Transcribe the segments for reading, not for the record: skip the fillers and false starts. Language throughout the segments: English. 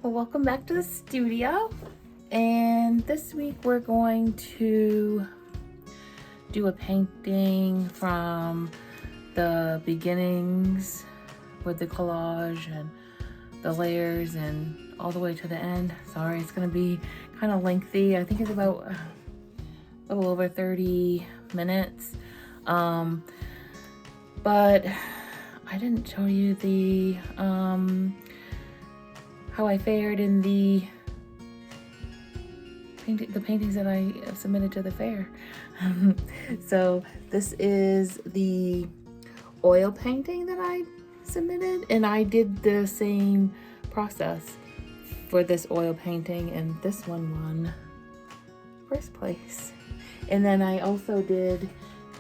Well, welcome back to the studio. And this week we're going to do a painting from the beginnings with the collage and the layers and all the way to the end. Sorry, it's going to be kind of lengthy. I think it's about a little over 30 minutes. But I didn't show you the how I fared in the paintings that I submitted to the fair. So this is the oil painting that I submitted, and I did the same process for this oil painting, and this one won first place. And then I also did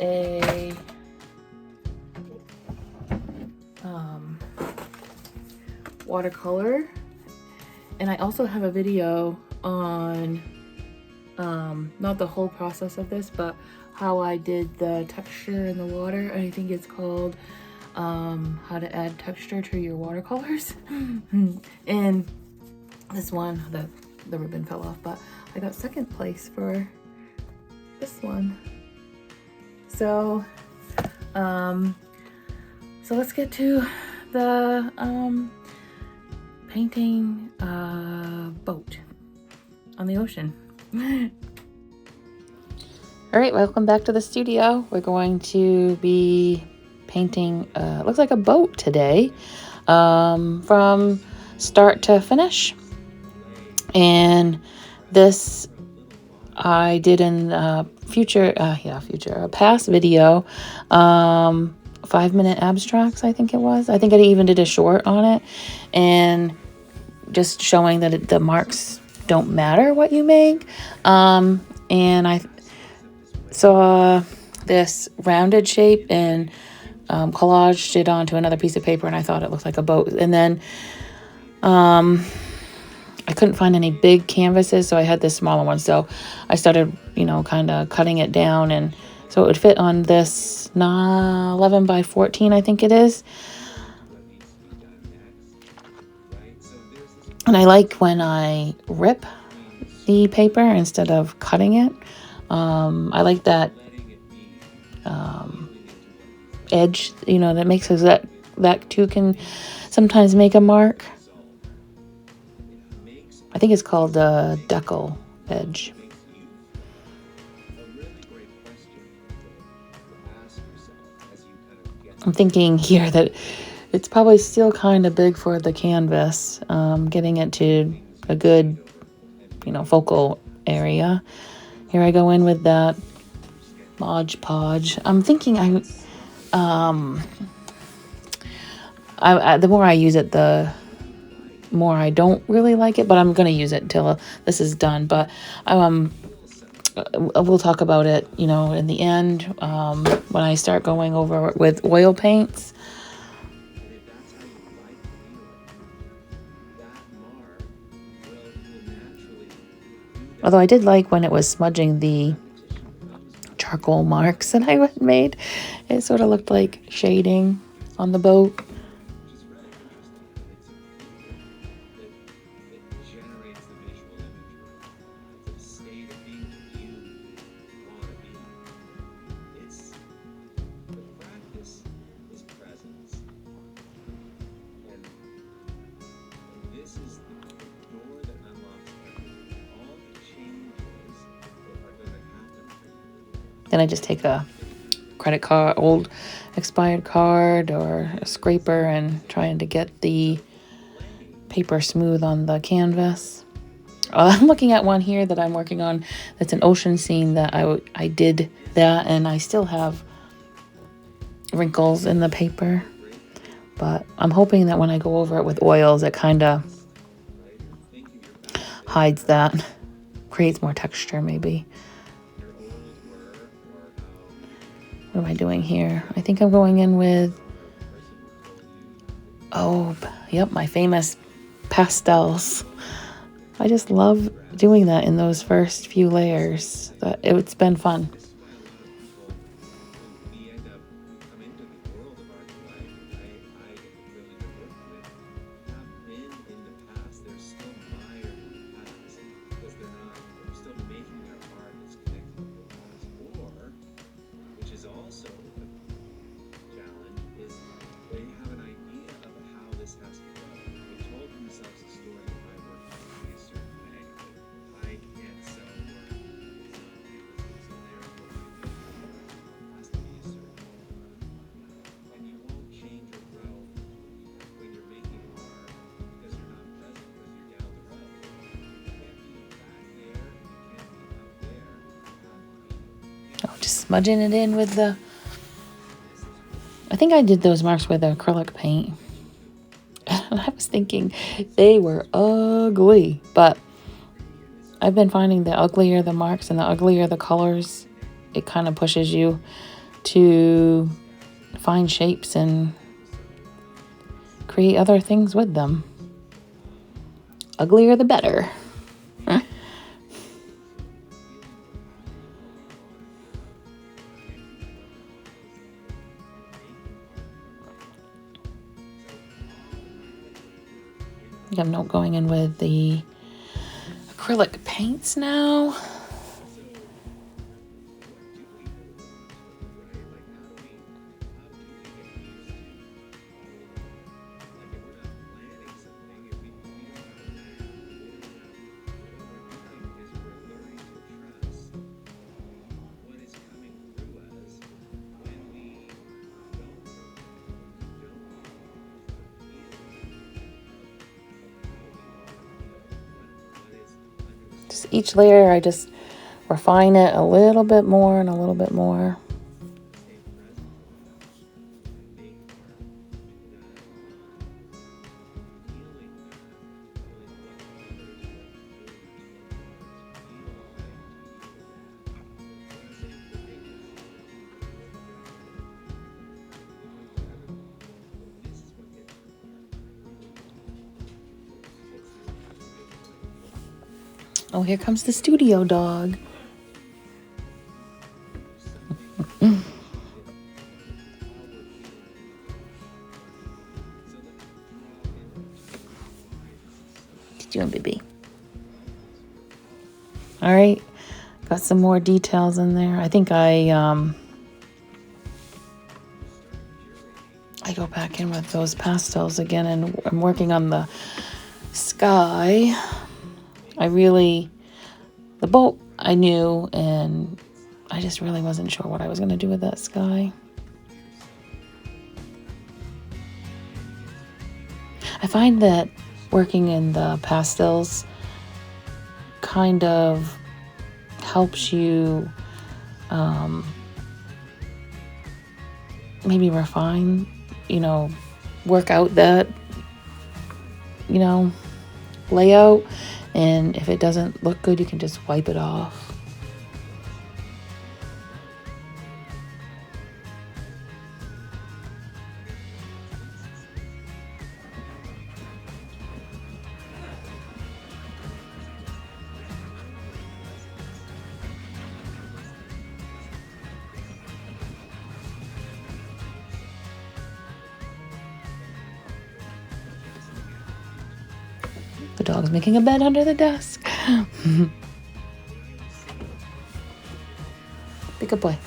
a watercolor, and I also have a video on not the whole process of this, but how I did the texture in the water. I think it's called how to add texture to your watercolors. And this one, the ribbon fell off, but I got second place for this one. So let's get to the painting a boat on the ocean. All right, welcome back to the studio. We're going to be painting looks like a boat today, from start to finish. And this I did in a past video, 5-minute abstracts, I think it was. I think I even did a short on it, and just showing that the marks don't matter what you make. And I saw this rounded shape and collaged it onto another piece of paper, and I thought it looked like a boat. And then I couldn't find any big canvases, so I had this smaller one. So I started, kind of cutting it down, and so it would fit on this 11 by 14, I think it is. And I like when I rip the paper instead of cutting it. I like that edge, that makes us that too can sometimes make a mark. I think it's called the decal edge. I'm thinking here that it's probably still kind of big for the canvas, getting it to a good, focal area. Here I go in with that Mod Podge. I'm thinking the more I use it, the more I don't really like it, but I'm going to use it until this is done. But we'll talk about it, in the end, when I start going over with oil paints. Although I did like when it was smudging the charcoal marks that I made. It sort of looked like shading on the boat. Then I just take a credit card, old expired card, or a scraper, and trying to get the paper smooth on the canvas. I'm looking at one here that I'm working on that's an ocean scene that I did that, and I still have wrinkles in the paper. But I'm hoping that when I go over it with oils, it kind of hides that, creates more texture maybe. What am I doing here? I think I'm going in with, my famous pastels. I just love doing that in those first few layers. It's been fun. smudging it in with the... I think I did those marks with acrylic paint. And I was thinking they were ugly. But I've been finding the uglier the marks and the uglier the colors, it kind of pushes you to find shapes and create other things with them. Uglier the better. I'm going in with the acrylic paints now. Just each layer, I just refine it a little bit more and a little bit more. Oh, here comes the studio dog. What you doing, baby? All right, got some more details in there. I think I go back in with those pastels again, and I'm working on the sky. The boat I knew, and I just really wasn't sure what I was going to do with that sky. I find that working in the pastels kind of helps you maybe refine, work out that, layout. And if it doesn't look good, you can just wipe it off. The dog's making a bed under the desk. Be a good boy.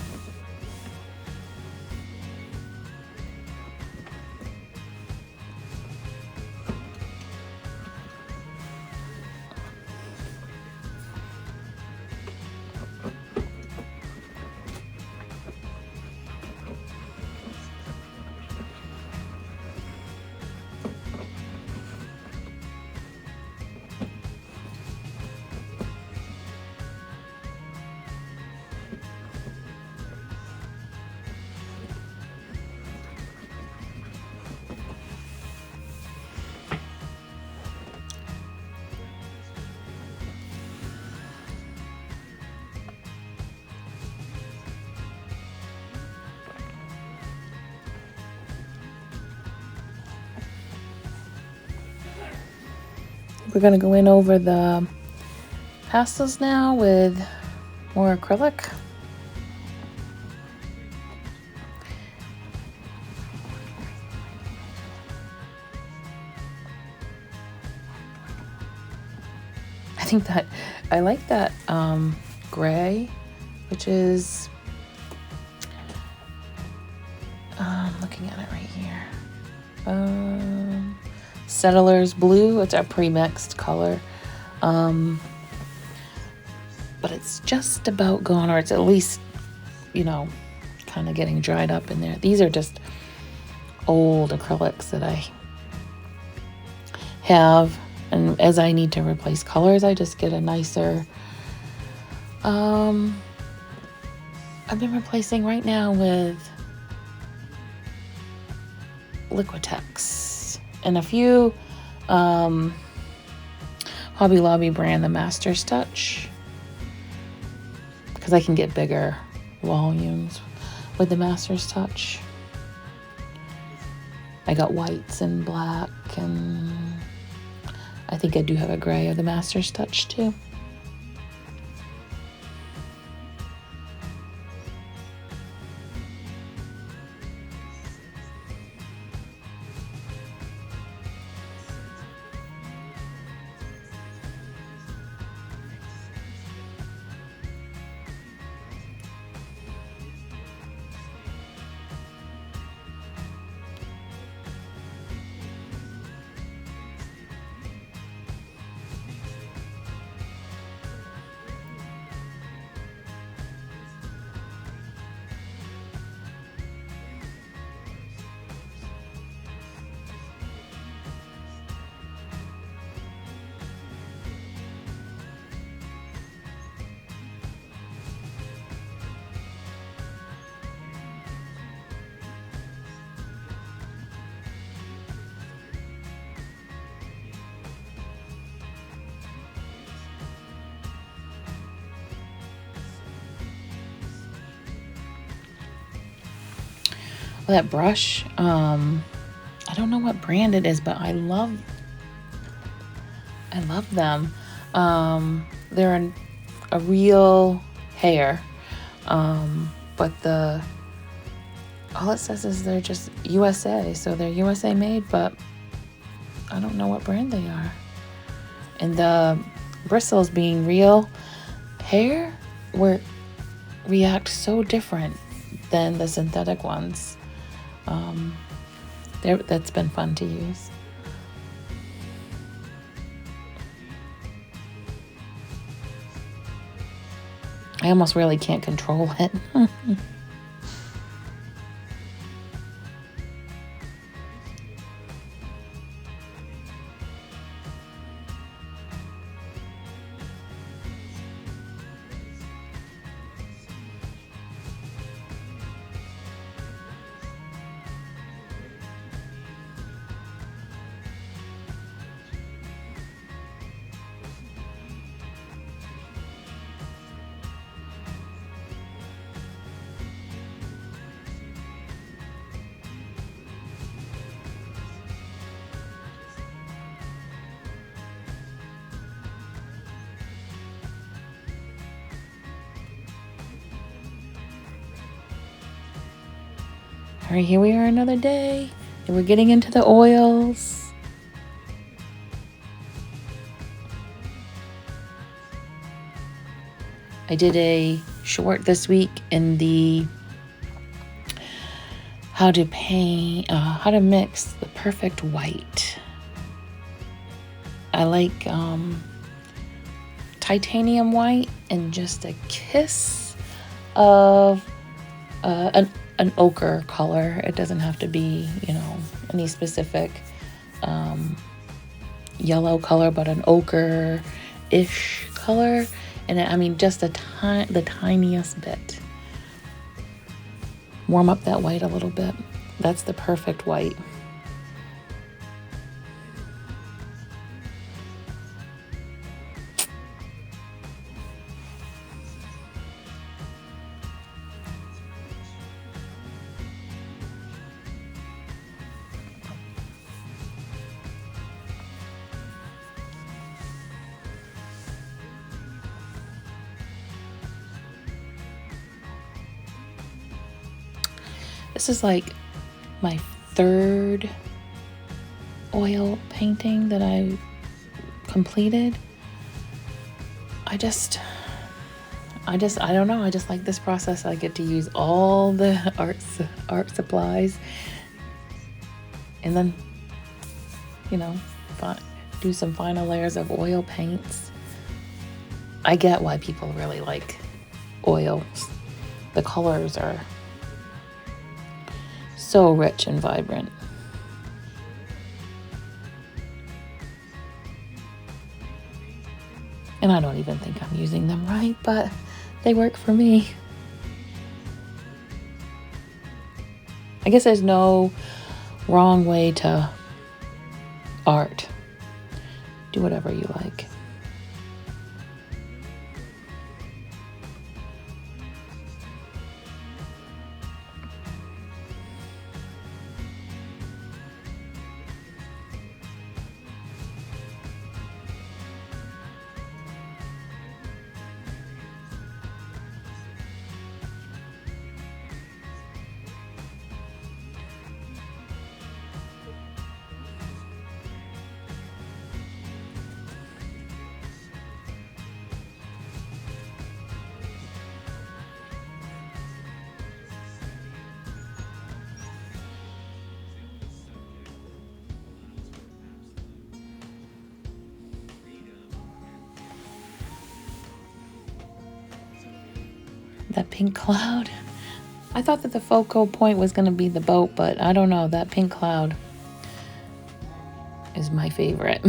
We're going to go in over the pastels now with more acrylic. I think that I like that gray, which is looking at it right here. Settler's Blue. It's a pre-mixed color. But it's just about gone, or it's at least, kind of getting dried up in there. These are just old acrylics that I have. And as I need to replace colors, I just get a nicer, I I've been replacing right now with Liquitex and a few Hobby Lobby brand, the Master's Touch, because I can get bigger volumes with the Master's Touch. I got whites and black, and I think I do have a gray of the Master's Touch too. Well, that brush, I don't know what brand it is, but I love them. They're a real hair, but all it says is they're just USA, so they're USA made, but I don't know what brand they are. And the bristles being real hair react so different than the synthetic ones. That's been fun to use. I almost really can't control it. All right, here we are another day, and we're getting into the oils. I did a short this week in the how to mix the perfect white. I like titanium white and just a kiss of an ochre color. It doesn't have to be, any specific yellow color, but an ochre-ish color. And just the tiniest bit. Warm up that white a little bit. That's the perfect white. This is like my third oil painting that I completed. I don't know. I just like this process. I get to use all the art supplies, and then, do some final layers of oil paints. I get why people really like oils. The colors are so rich and vibrant. And I don't even think I'm using them right, but they work for me. I guess there's no wrong way to art. Do whatever you like. That pink cloud. I thought that the focal point was going to be the boat, but I don't know. That pink cloud is my favorite.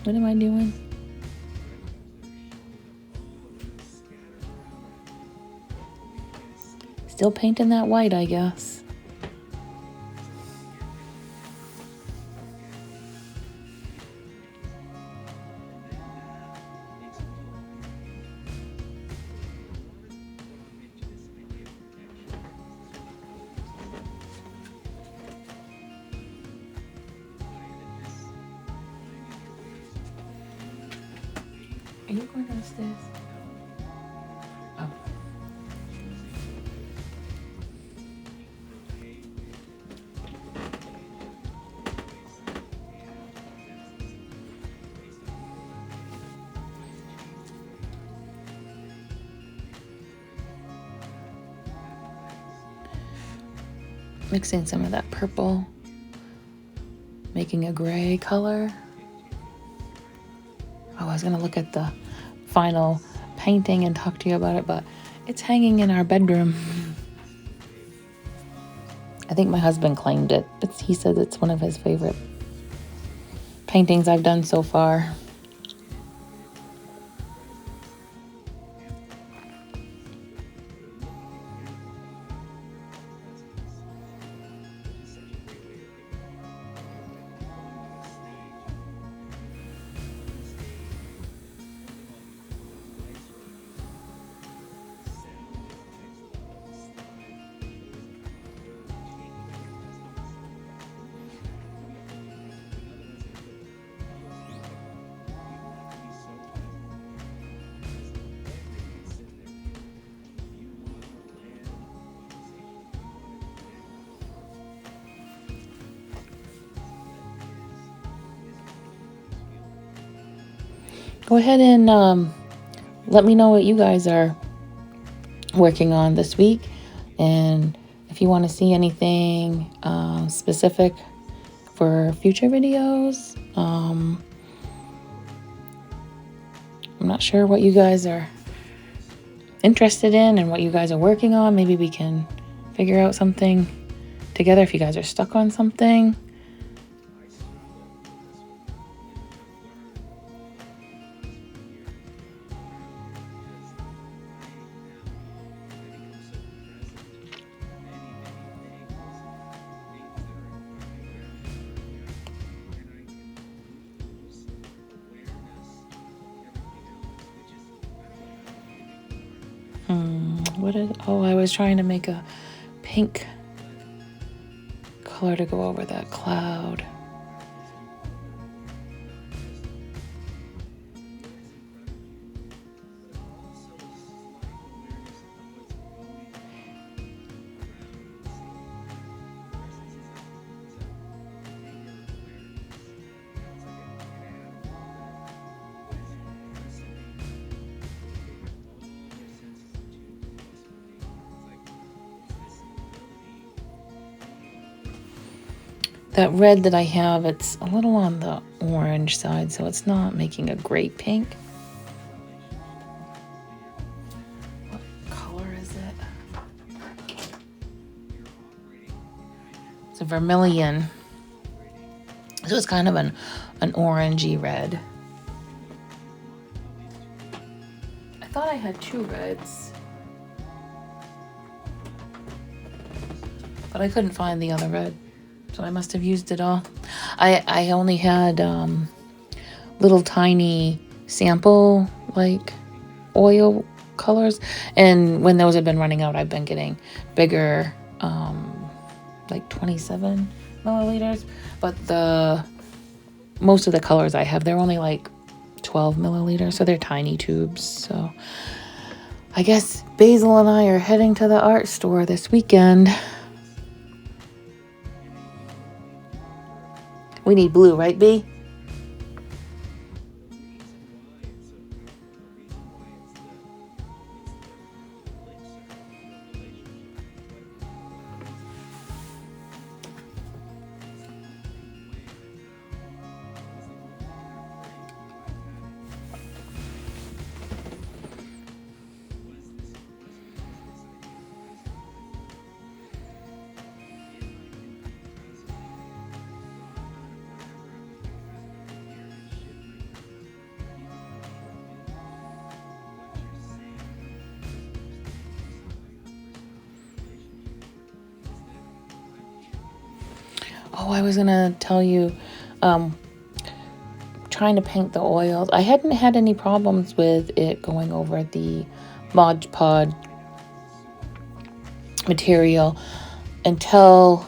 What am I doing? Still painting that white, I guess. Are you going downstairs? Oh. Mixing some of that purple, making a gray color. Oh, I was gonna look at the final painting and talk to you about it, but it's hanging in our bedroom. I think my husband claimed it. He said it's one of his favorite paintings I've done so far. Go ahead and let me know what you guys are working on this week, and if you want to see anything specific for future videos. I'm not sure what you guys are interested in and what you guys are working on. Maybe we can figure out something together if you guys are stuck on something. I was trying to make a pink color to go over that cloud. that red that I have, it's a little on the orange side, so it's not making a great pink. What color is it? It's a vermilion. So it's kind of an orangey red. I thought I had two reds, but I couldn't find the other red, so I must have used it all. I only had little tiny sample like oil colors, and when those have been running out, I've been getting bigger, like 27 milliliters, but most of the colors I have, they're only like 12 milliliters, so they're tiny tubes. So I guess Basil and I are heading to the art store this weekend. We need blue, right, B? Oh, I was gonna tell you, trying to paint the oils. I hadn't had any problems with it going over the Mod Podge material until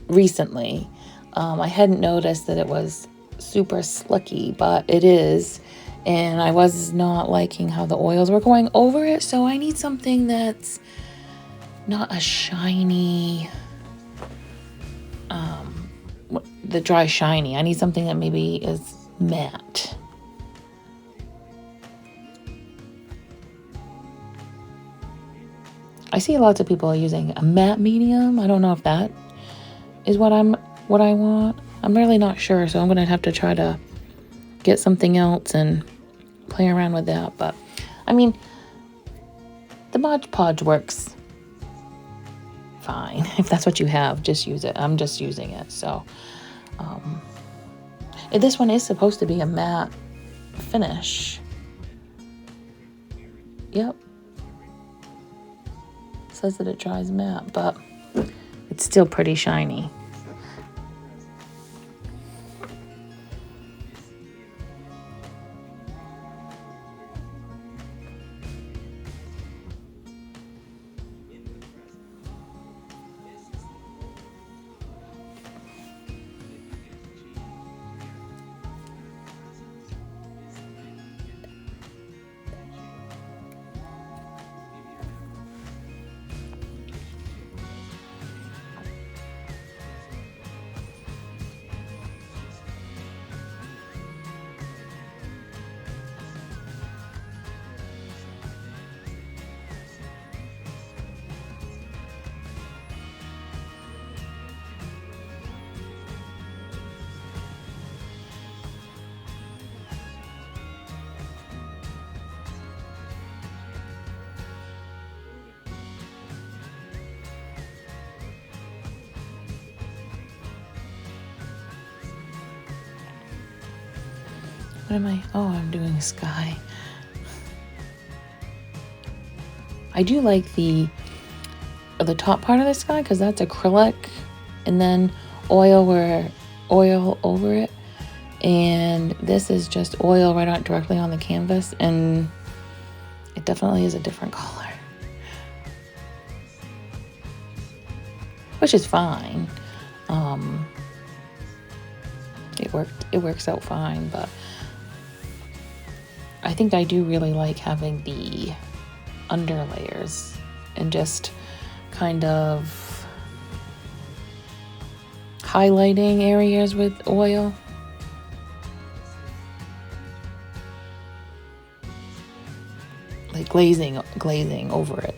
recently. I hadn't noticed that it was super slicky, but it is. And I was not liking how the oils were going over it, so I need something that's not a shiny, the dry shiny. I need something that maybe is matte. I see lots of people using a matte medium. I don't know if that is what I want. I'm really not sure, so I'm gonna have to try to get something else and play around with that. But I mean, the Mod Podge works fine. If that's what you have, just use it. I'm just using it. So this one is supposed to be a matte finish. Yep. It says that it dries matte, but it's still pretty shiny. What am I? Oh, I'm doing sky. I do like the top part of the sky because that's acrylic, and then oil over it, and this is just oil right out directly on the canvas, and it definitely is a different color, which is fine. It works out fine, but I think I do really like having the underlayers and just kind of highlighting areas with oil. Like glazing over it.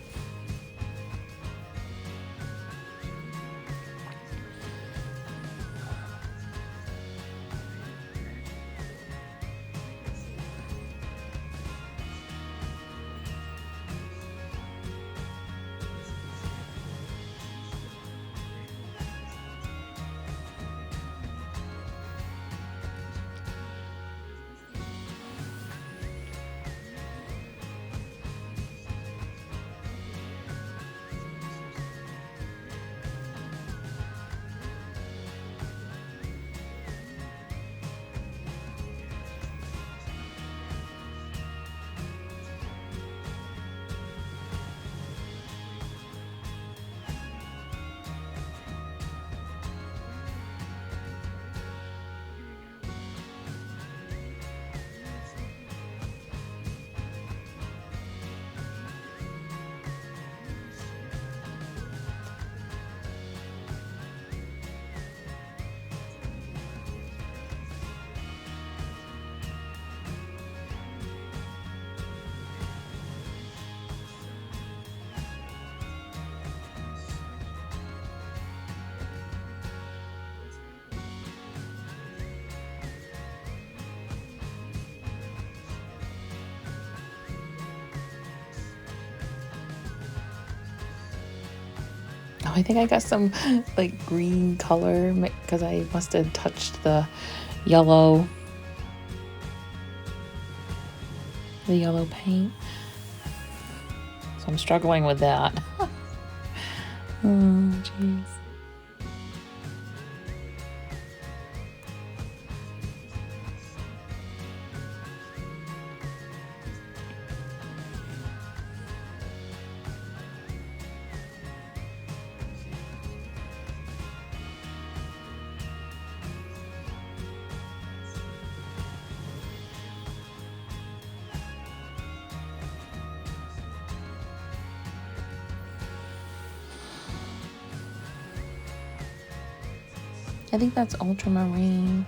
Oh, I think I got some like green color because I must have touched the yellow paint. So I'm struggling with that. Oh, jeez. I think that's ultramarine.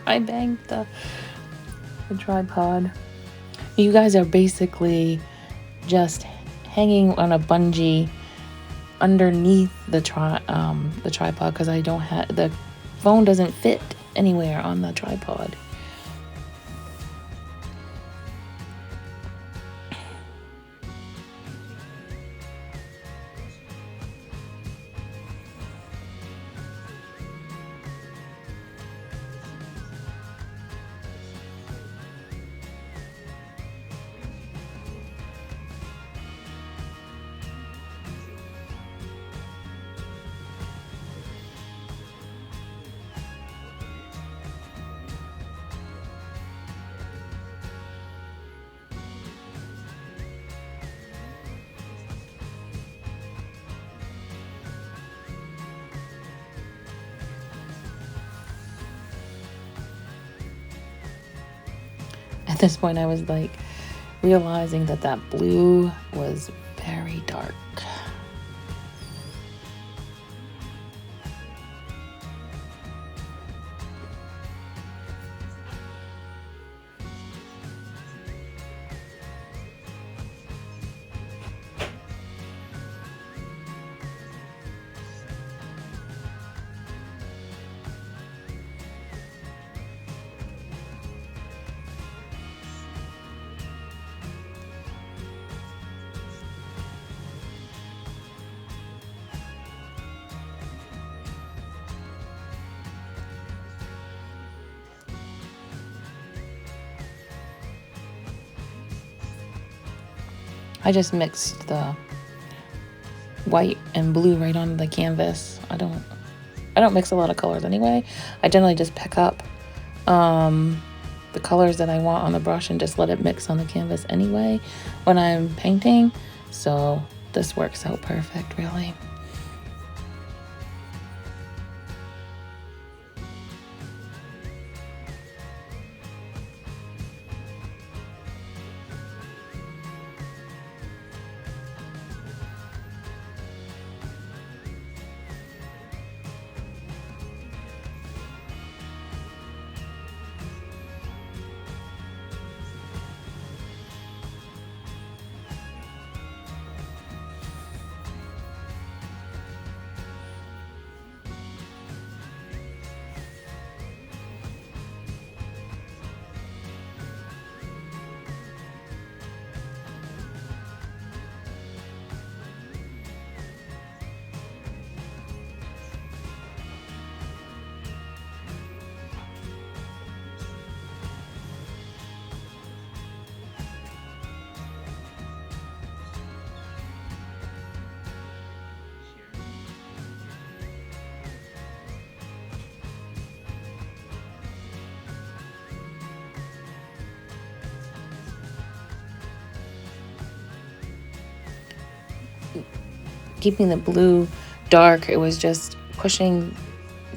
I banged the tripod. You guys are basically just hanging on a bungee underneath the tripod because I don't have the phone doesn't fit anywhere on the tripod. At this point, I was like realizing that blue was very dark. I just mixed the white and blue right on the canvas. I don't mix a lot of colors anyway. I generally just pick up the colors that I want on the brush and just let it mix on the canvas anyway when I'm painting. So this works out perfect, really. keeping the blue dark, it was just pushing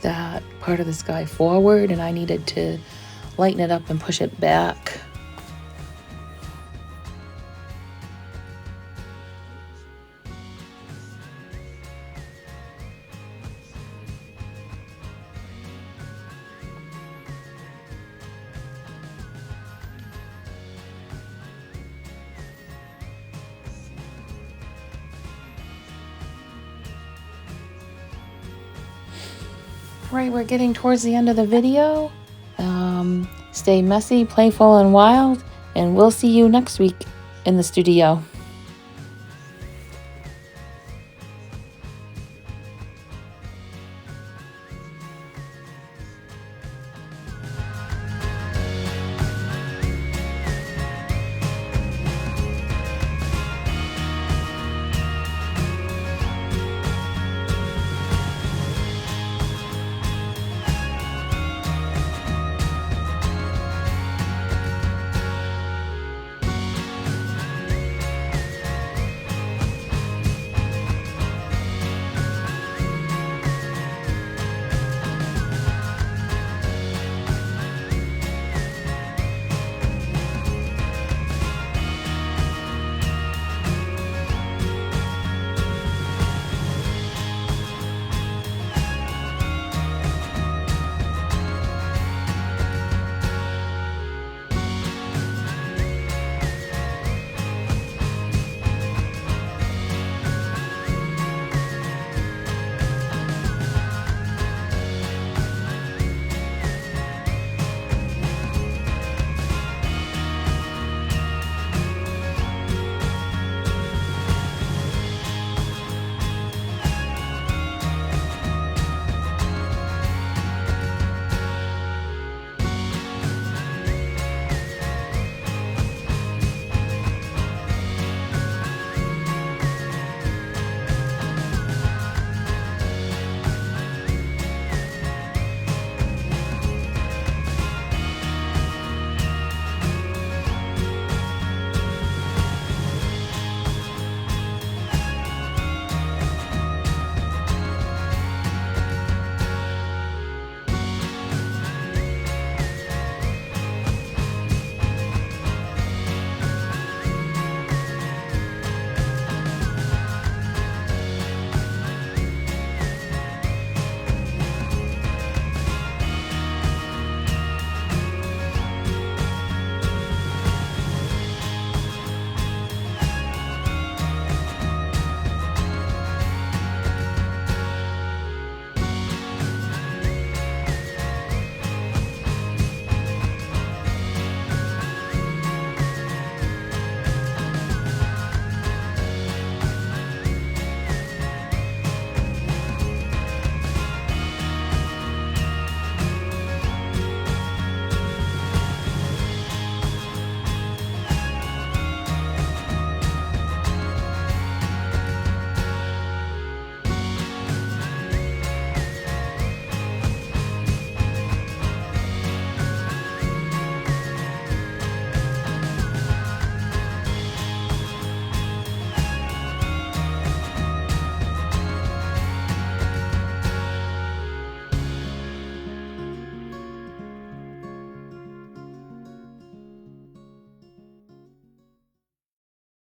that part of the sky forward, and I needed to lighten it up and push it back. Right, we're getting towards the end of the video. Stay messy, playful, and wild, and we'll see you next week in the studio.